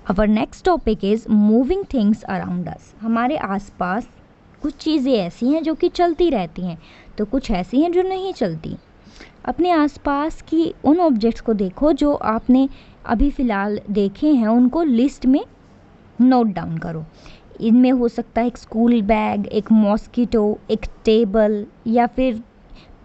Our next topic is moving things around us. हमारे आसपास कुछ चीज़ें ऐसी हैं जो कि चलती रहती हैं, तो कुछ ऐसी हैं जो नहीं चलती। अपने आसपास की उन ऑब्जेक्ट्स को देखो जो आपने अभी फ़िलहाल देखे हैं, उनको लिस्ट में नोट डाउन करो। इनमें हो सकता है एक स्कूल बैग, एक मॉस्किटो, एक टेबल, या फिर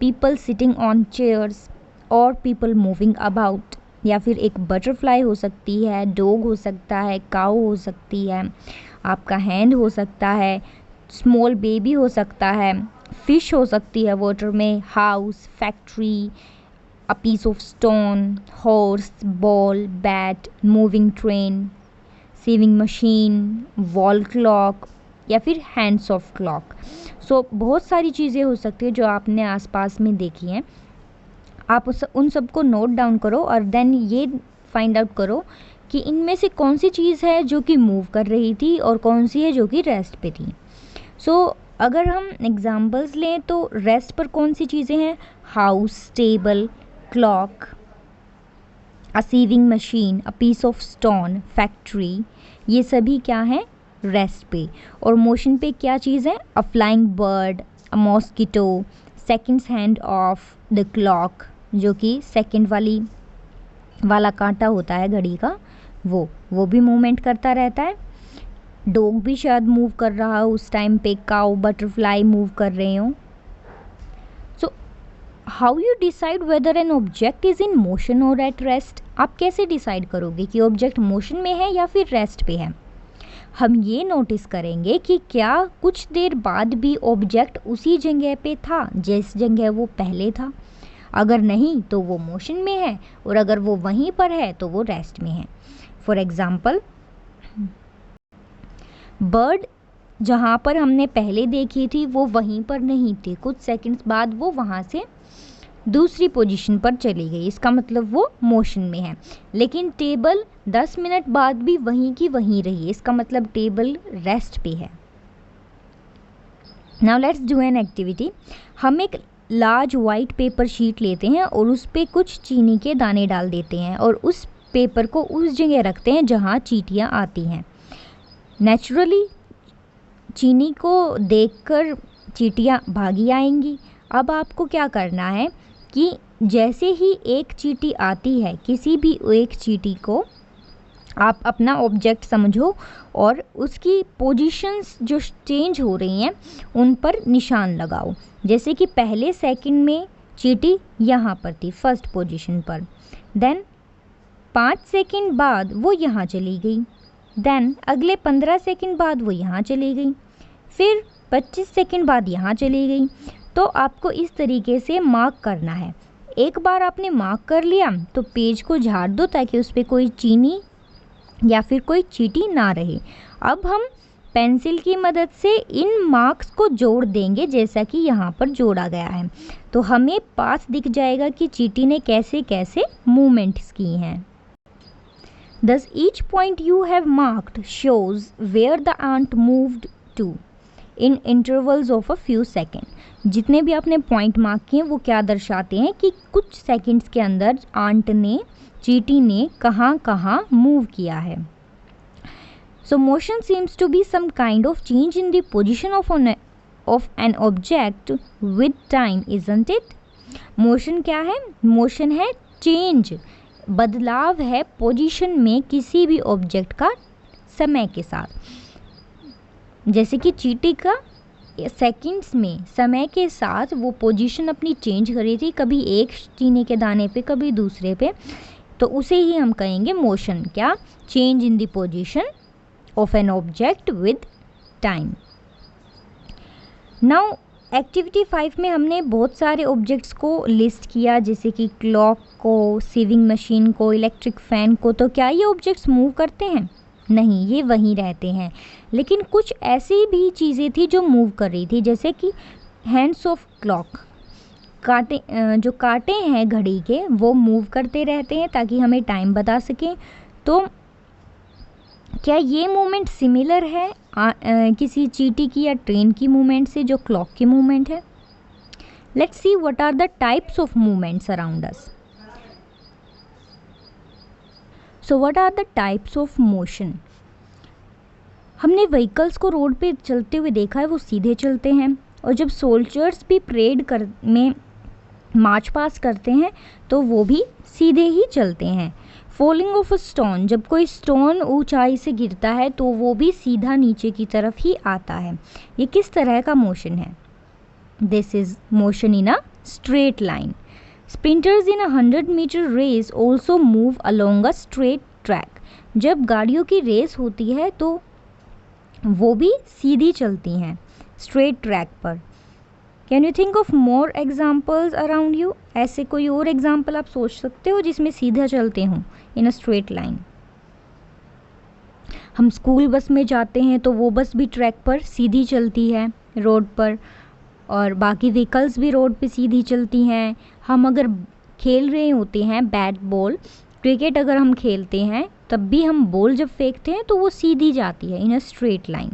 पीपल सिटिंग ऑन चेयर्स और पीपल मूविंग अबाउट, या फिर एक बटरफ्लाई हो सकती है, डॉग हो सकता है, काऊ हो सकती है, आपका हैंड हो सकता है, स्मॉल बेबी हो सकता है, फिश हो सकती है वाटर में, house, factory, a piece of stone, horse, ball, bat, moving train, sewing machine, wall clock, या फिर हैंड्स ऑफ क्लॉक। सो बहुत सारी चीज़ें हो सकती है जो आपने आसपास में देखी हैं। आप उन सबको नोट डाउन करो और देन ये फाइंड आउट करो कि इनमें से कौन सी चीज़ है जो कि मूव कर रही थी और कौन सी है जो कि रेस्ट पे थी। सो अगर हम एग्जांपल्स लें तो रेस्ट पर कौन सी चीज़ें हैं? House, table, clock, a sewing machine, a piece of stone, factory, ये सभी क्या हैं? रेस्ट पे। और मोशन पे क्या चीज़ है? A flying bird, a mosquito, seconds hand of the clock, जो कि सेकंड वाला कांटा होता है घड़ी का, वो भी मूवमेंट करता रहता है। डॉग भी शायद मूव कर रहा हो उस टाइम पे, काऊ, बटरफ्लाई मूव कर रहे हो। So how you decide whether an object is in motion और एट रेस्ट? आप कैसे डिसाइड करोगे कि ऑब्जेक्ट मोशन में है या फिर रेस्ट पे है? हम ये नोटिस करेंगे कि क्या कुछ देर बाद भी ऑब्जेक्ट उसी जगह पे था जिस जगह वो पहले था। अगर नहीं तो वो मोशन में है, और अगर वो वहीं पर है तो वो रेस्ट में है। फॉर एग्जाम्पल, बर्ड जहाँ पर हमने पहले देखी थी वो वहीं पर नहीं थी, कुछ सेकंड्स बाद वो वहाँ से दूसरी पोजीशन पर चली गई, इसका मतलब वो मोशन में है। लेकिन टेबल 10 मिनट बाद भी वहीं की वहीं रही, इसका मतलब टेबल रेस्ट पे है। Now let's do an activity. हम एक लार्ज वाइट पेपर शीट लेते हैं और उस पर कुछ चीनी के दाने डाल देते हैं और उस पेपर को उस जगह रखते हैं जहाँ चींटियाँ आती हैं। नेचुरली चीनी को देखकर चींटियाँ भागी आएंगी। अब आपको क्या करना है कि जैसे ही एक चींटी आती है, किसी भी एक चींटी को आप अपना ऑब्जेक्ट समझो और उसकी पोजीशंस जो चेंज हो रही हैं उन पर निशान लगाओ। जैसे कि पहले सेकंड में चींटी यहाँ पर थी, फर्स्ट पोजीशन पर, देन 5 सेकंड बाद वो यहाँ चली गई, देन अगले 15 सेकंड बाद वो यहाँ चली गई, फिर 25 सेकंड बाद यहाँ चली गई। तो आपको इस तरीके से मार्क करना है। एक बार आपने मार्क कर लिया तो पेज को झाड़ दो ताकि उस पर कोई चीनी या फिर कोई चींटी ना रहे। अब हम पेंसिल की मदद से इन मार्क्स को जोड़ देंगे जैसा कि यहाँ पर जोड़ा गया है, तो हमें पास दिख जाएगा कि चींटी ने कैसे कैसे मूवमेंट्स की हैं। Thus each point you have marked shows where the ant moved to in intervals of a few seconds. जितने भी आपने पॉइंट मार्क किए वो क्या दर्शाते हैं कि कुछ सेकंड्स के अंदर आंट ने, चींटी ने कहाँ कहाँ मूव किया है। So motion seems to be some kind of change in the position of an object with time, isn't it? Motion क्या है? मोशन है चेंज, बदलाव है पोजीशन में किसी भी ऑब्जेक्ट का समय के साथ। जैसे कि चींटी का सेकंड्स में समय के साथ वो पोजीशन अपनी चेंज करी थी, कभी एक चीनी के दाने पे कभी दूसरे पे, तो उसे ही हम कहेंगे मोशन। क्या? Change in the position of an object with time. Now activity 5 में हमने बहुत सारे ऑब्जेक्ट्स को लिस्ट किया, जैसे कि क्लॉक को, सीविंग मशीन को, इलेक्ट्रिक फ़ैन को। तो क्या ये ऑब्जेक्ट्स मूव करते हैं? नहीं, ये वहीं रहते हैं। लेकिन कुछ ऐसी भी चीज़ें थी जो मूव कर रही थी, जैसे कि हैंड्स ऑफ क्लॉक, कांटे, जो कांटे हैं घड़ी के वो मूव करते रहते हैं ताकि हमें टाइम बता सकें। तो क्या ये मूवमेंट सिमिलर है किसी चींटी की या ट्रेन की मूवमेंट से जो क्लॉक की मूवमेंट है? Let's see what are the types of movements around us. So what are the types of motion? हमने व्हीकल्स को रोड पे चलते हुए देखा है, वो सीधे चलते हैं, और जब सोल्जर्स भी परेड में मार्च पास करते हैं तो वो भी सीधे ही चलते हैं। फॉलिंग ऑफ अ स्टोन, जब कोई स्टोन ऊंचाई से गिरता है तो वो भी सीधा नीचे की तरफ ही आता है। ये किस तरह का मोशन है? This is motion in a straight line. Sprinters in 100 meter race also move along a straight track. जब गाड़ियों की रेस होती है तो वो भी सीधी चलती हैं स्ट्रेट ट्रैक पर। Can you think of more examples around you? ऐसे कोई और एग्जाम्पल आप सोच सकते हो जिसमें सीधा चलते हों इन अ स्ट्रेट लाइन? हम स्कूल बस में जाते हैं तो वो बस भी ट्रैक पर सीधी चलती है रोड पर, और बाकी व्हीकल्स भी रोड पे सीधी चलती हैं। हम अगर खेल रहे होते हैं बैट बॉल, क्रिकेट अगर हम खेलते हैं तब भी हम बॉल जब फेंकते हैं तो वो सीधी जाती है इन अ स्ट्रेट लाइन।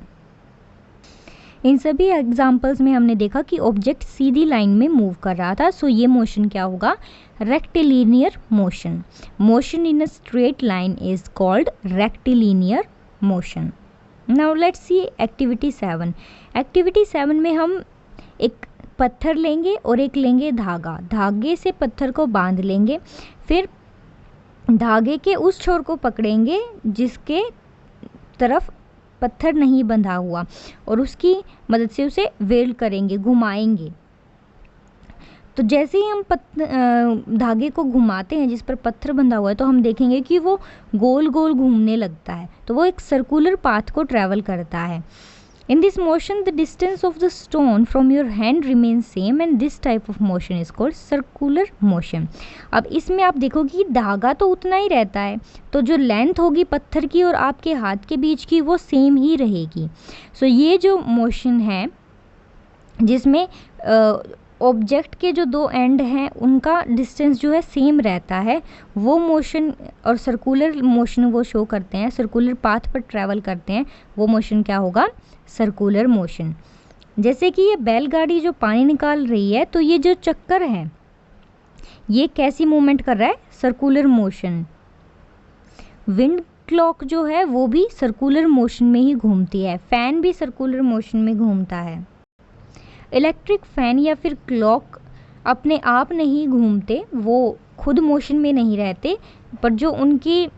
इन सभी एग्जाम्पल्स में हमने देखा कि ऑब्जेक्ट सीधी लाइन में मूव कर रहा था, सो ये मोशन क्या होगा? Rectilinear motion. Motion in a straight line is called rectilinear motion. Now let's see activity 7। Activity 7 में हम एक पत्थर लेंगे और एक लेंगे धागा। धागे से पत्थर को बांध लेंगे, फिर धागे के उस छोर को पकड़ेंगे जिसके तरफ पत्थर नहीं बंधा हुआ, और उसकी मदद से उसे वेल्ड करेंगे, घुमाएंगे। तो जैसे ही हम धागे को घुमाते हैं जिस पर पत्थर बंधा हुआ है, तो हम देखेंगे कि वो गोल गोल घूमने लगता है, तो वो एक सर्कुलर पाथ को ट्रैवल करता है। In this motion, the distance of the stone from your hand remains same and this type of motion is called circular motion. अब इसमें आप देखोगे कि धागा तो उतना ही रहता है, तो जो लेंथ होगी पत्थर की और आपके हाथ के बीच की वो सेम ही रहेगी। सो ये जो मोशन है जिसमें ऑब्जेक्ट के जो दो एंड हैं उनका डिस्टेंस जो है सेम रहता है, वो मोशन और सर्कुलर मोशन वो शो करते हैं, सर्कुलर पाथ पर ट्रैवल करते हैं, वो मोशन क्या होगा? Circular motion. जैसे कि ये बैलगाड़ी जो पानी निकाल रही है, तो ये जो चक्कर है ये कैसी मूवमेंट कर रहा है? Circular motion. विंड क्लॉक जो है वो भी सर्कुलर मोशन में ही घूमती है, फैन भी सर्कुलर मोशन में घूमता है। इलेक्ट्रिक फैन या फिर क्लॉक अपने आप नहीं घूमते, वो खुद मोशन में नहीं रहते, पर जो उनकी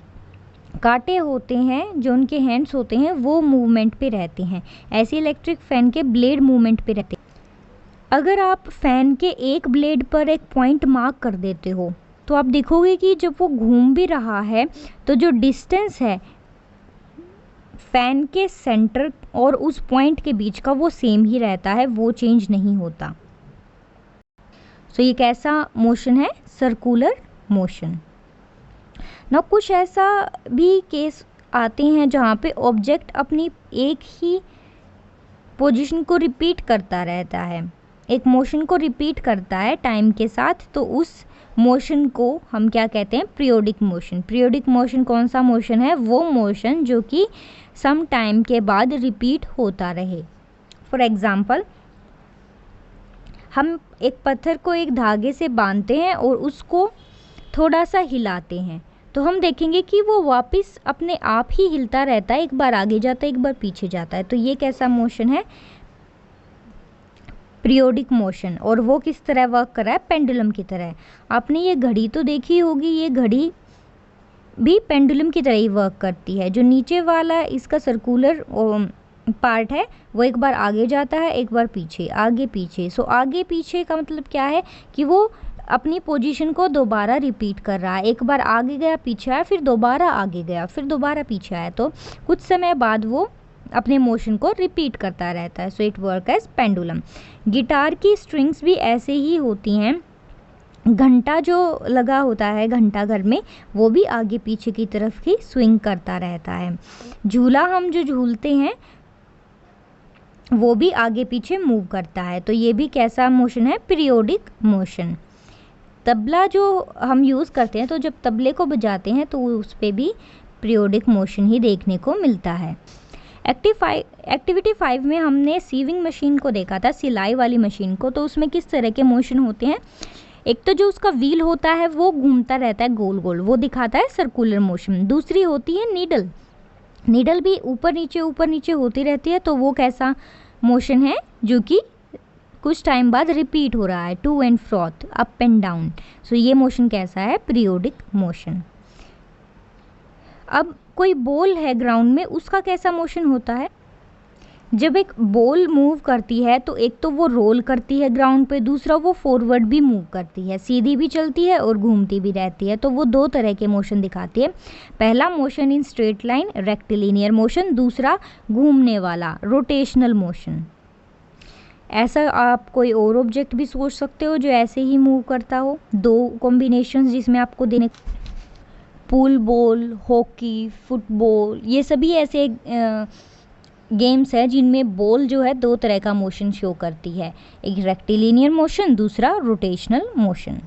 कांटे होते हैं, जो उनके हैंड्स होते हैं, वो मूवमेंट पे रहते हैं। ऐसे इलेक्ट्रिक फैन के ब्लेड मूवमेंट पे रहते हैं। अगर आप फैन के एक ब्लेड पर एक पॉइंट मार्क कर देते हो तो आप देखोगे कि जब वो घूम भी रहा है तो जो डिस्टेंस है फैन के सेंटर और उस पॉइंट के बीच का वो सेम ही रहता है, वो चेंज नहीं होता। सो ये कैसा मोशन है? Circular motion. ना कुछ ऐसा भी केस आते हैं जहाँ पे ऑब्जेक्ट अपनी एक ही पोजीशन को रिपीट करता रहता है, एक मोशन को रिपीट करता है टाइम के साथ, तो उस मोशन को हम क्या कहते हैं? Periodic motion. पीरियोडिक मोशन कौन सा मोशन है? वो मोशन जो कि सम टाइम के बाद रिपीट होता रहे। फॉर एग्जाम्पल, हम एक पत्थर को एक धागे से बांधते हैं और उसको थोड़ा सा हिलाते हैं, तो हम देखेंगे कि वो वापस अपने आप ही हिलता रहता है, एक बार आगे जाता है, एक बार पीछे जाता है। तो ये कैसा मोशन है? Periodic motion. और वो किस तरह वर्क कर रहा है? पेंडुलम की तरह। आपने ये घड़ी तो देखी होगी, ये घड़ी भी पेंडुलम की तरह ही वर्क करती है। जो नीचे वाला इसका सर्कुलर पार्ट है वो एक बार आगे जाता है, एक बार पीछे, आगे पीछे। सो आगे पीछे का मतलब क्या है कि वो अपनी पोजीशन को दोबारा रिपीट कर रहा है, एक बार आगे गया, पीछे आया, फिर दोबारा आगे गया, फिर दोबारा पीछे आया, तो कुछ समय बाद वो अपने मोशन को रिपीट करता रहता है। So it work as pendulum. Guitar की स्ट्रिंग्स भी ऐसे ही होती हैं। घंटा जो लगा होता है घंटा घर में, वो भी आगे पीछे की तरफ ही स्विंग करता रहता है। झूला हम जो झूलते हैं वो भी आगे पीछे मूव करता है। तो ये भी कैसा मोशन है? Periodic motion. तबला जो हम यूज़ करते हैं, तो जब तबले को बजाते हैं तो उस पर भी पीरियोडिक मोशन ही देखने को मिलता है। एक्टिविटी 5 में हमने सीविंग मशीन को देखा था, सिलाई वाली मशीन को। तो उसमें किस तरह के मोशन होते हैं? एक तो जो उसका व्हील होता है वो घूमता रहता है गोल गोल, वो दिखाता है सर्कुलर मोशन। दूसरी होती है नीडल, नीडल भी ऊपर नीचे होती रहती है, तो वो कैसा मोशन है जो कि कुछ टाइम बाद रिपीट हो रहा है, to and fro, up and down. So ये मोशन कैसा है, पीरियोडिक मोशन। अब कोई बॉल है ग्राउंड में, उसका कैसा मोशन होता है? जब एक बॉल मूव करती है तो एक तो वो रोल करती है ग्राउंड पे, दूसरा वो फॉरवर्ड भी मूव करती है, सीधी भी चलती है और घूमती भी रहती है। तो वो दो तरह के मोशन दिखाती है। पहला motion in straight line, rectilinear motion, दूसरा घूमने वाला, रोटेशनल मोशन। ऐसा आप कोई और ऑब्जेक्ट भी सोच सकते हो जो ऐसे ही मूव करता हो। दो कॉम्बिनेशंस जिसमें आपको देने, पूल बॉल, हॉकी, फुटबॉल, ये सभी ऐसे गेम्स है जिनमें बॉल जो है दो तरह का मोशन शो करती है, एक रेक्टिलिनियर मोशन, दूसरा रोटेशनल मोशन।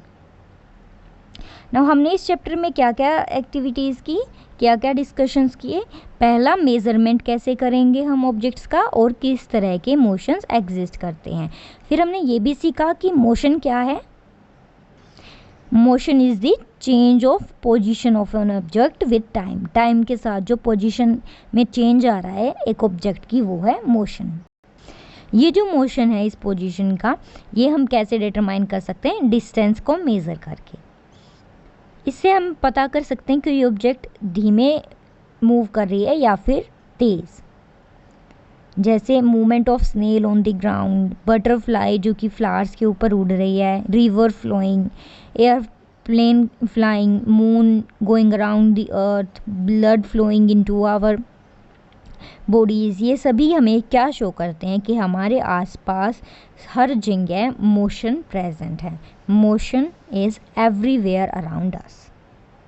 नाउ हमने इस चैप्टर में क्या क्या एक्टिविटीज़ की, क्या क्या डिस्कशंस किए। पहला, मेजरमेंट कैसे करेंगे हम ऑब्जेक्ट्स का और किस तरह के मोशंस एग्जिस्ट करते हैं। फिर हमने ये भी सीखा कि मोशन क्या है। Motion is the change of position of an object with time, time के साथ जो पोजीशन में चेंज आ रहा है एक ऑब्जेक्ट की, वो है मोशन। ये जो मोशन है इस पोजीशन का, ये हम कैसे डिटरमाइन कर सकते हैं, डिस्टेंस को मेज़र करके। इससे हम पता कर सकते हैं कि ये ऑब्जेक्ट धीमे मूव कर रही है या फिर तेज़। जैसे movement of snail on the ground, butterfly जो कि फ्लावर्स के ऊपर उड़ रही है, river flowing, airplane flying, moon going around the earth, blood flowing into our bodies. ये सभी हमें क्या शो करते हैं कि हमारे आसपास हर जगह मोशन प्रेजेंट है। Motion is everywhere around us.